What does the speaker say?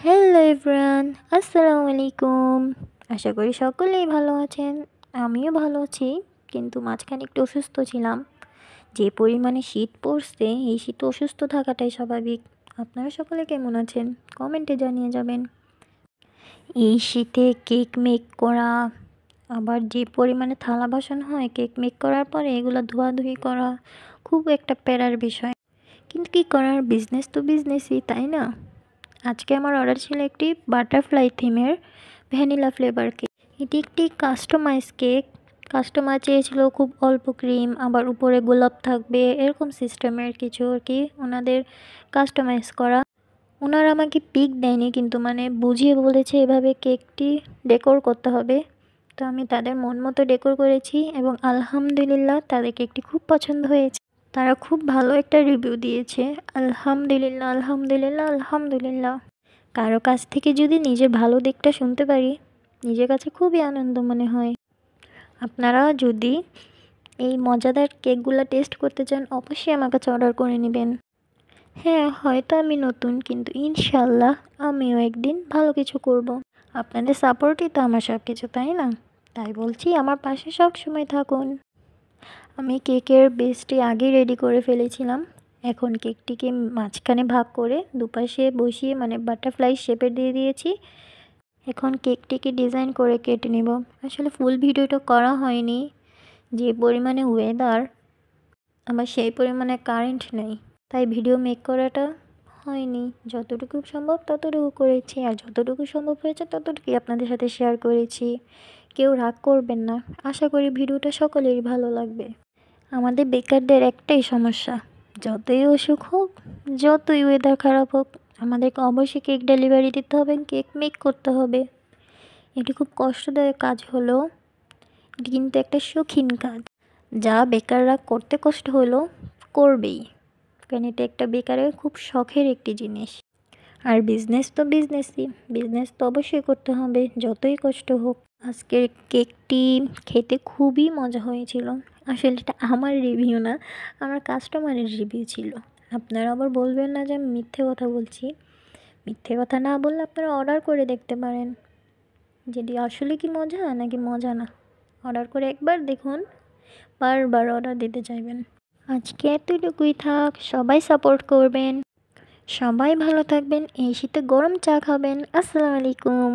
Hello everyone, আসসালামু আলাইকুম। আশা করি সকলেই ভালো আছেন। আমিও ভালো আছি, কিন্তু মাঝখানে একটু অসুস্থ ছিলাম। যে পরিমাণে শীত পড়ছে, এই শীতে অসুস্থ থাকাটাই স্বাভাবিক। আপনারা সকলে কেমন আছেন? কমেন্টে জানিয়ে যাবেন। এই শীতে কেক মেক করা, আবার যে পরিমাণে থালা বাসন হয় কেক মেক করার পরে এগুলো ধোয়াধুয়ি করা খুব একটা প্যারার বিষয়। কিন্তু কী করার, বিজনেস তো বিজনেসই, তাই না? আজকে আমার অর্ডার ছিল একটি বাটারফ্লাই থিমের ভ্যানিলা ফ্লেভার কেক। এটি একটি কাস্টমাইজ কেক। কাস্টমার চেয়েছিল খুব অল্প ক্রিম, আবার উপরে গোলাপ থাকবে, এরকম সিস্টেমের কিছু আর কি ওনাদের কাস্টমাইজ করা। ওনারা আমাকে পিক দেয়নি, কিন্তু মানে বুঝিয়ে বলেছে এভাবে কেকটি ডেকোর করতে হবে। তো আমি তাদের মন মতো ডেকোর করেছি এবং আলহামদুলিল্লাহ তাদের কেকটি খুব পছন্দ হয়েছে। তারা খুব ভালো একটা রিভিউ দিয়েছে। আলহামদুলিল্লাহ, আলহামদুলিল্লাহ, আলহামদুলিল্লাহ। কারো কাছ থেকে যদি নিজের ভালো দিকটা শুনতে পারি, নিজের কাছে খুবই আনন্দ মনে হয়। আপনারা যদি এই মজাদার কেকগুলো টেস্ট করতে চান, অবশ্যই আমার কাছে অর্ডার করে নেবেন। হ্যাঁ, হয়তো আমি নতুন, কিন্তু ইনশাল্লাহ আমিও একদিন ভালো কিছু করব। আপনাদের সাপোর্টই তো আমার সব কিছু, তাই না? তাই বলছি, আমার পাশে সব সময় থাকুন। আমি কেকের বেসটি আগেই রেডি করে ফেলেছিলাম। এখন কেকটিকে মাঝখানে ভাগ করে দুপাশে বসিয়ে মানে বাটারফ্লাই শেপের দিয়ে দিয়েছি। এখন কেকটিকে ডিজাইন করে কেটে নেব। আসলে ফুল ভিডিওটা করা হয়নি, যে পরিমাণে ওয়েদার, আমার সেই পরিমাণে কারেন্ট নেই, তাই ভিডিও মেক করাটা হয়নি। যতটুকু সম্ভব ততটুকু করেছি, আর যতটুকু সম্ভব হয়েছে ততটুকুই আপনাদের সাথে শেয়ার করেছি। কেউ রাগ করবেন না। আশা করি ভিডিওটা সকলেরই ভালো লাগবে। আমাদের বেকারদের একটাই সমস্যা, যতই অসুখ হোক, যতই ওয়েদার খারাপ হোক, আমাদেরকে অবশ্যই কেক ডেলিভারি দিতে হবে, কেক মেক করতে হবে। এটি খুব কষ্টদায়ক কাজ হলো, এটি কিন্তু একটা শৌখিন কাজ, যা বেকাররা করতে কষ্ট হলো করবেই, কারণ এটা একটা বেকারের খুব শখের একটি জিনিস। আর বিজনেস তো বিজনেসই, বিজনেস তো অবশ্যই করতে হবে যতই কষ্ট হোক। আজকের কেকটি খেতে খুবই মজা হয়েছিল। আসলে এটা আমার রিভিউ না, আমার কাস্টমারের রিভিউ ছিল। আপনারা আবার বলবেন না যে আমি মিথ্যে কথা বলছি। মিথ্যে কথা না বললে আপনারা অর্ডার করে দেখতে পারেন, যেটি আসলে কি মজা নাকি মজা না। অর্ডার করে একবার দেখুন, বারবার অর্ডার দিতে চাইবেন। আজকে এতটুকুই থাক, সবাই সাপোর্ট করবেন, সবাই ভালো থাকবেন, এই শীতে গরম চা খাবেন। আসসালামু আলাইকুম।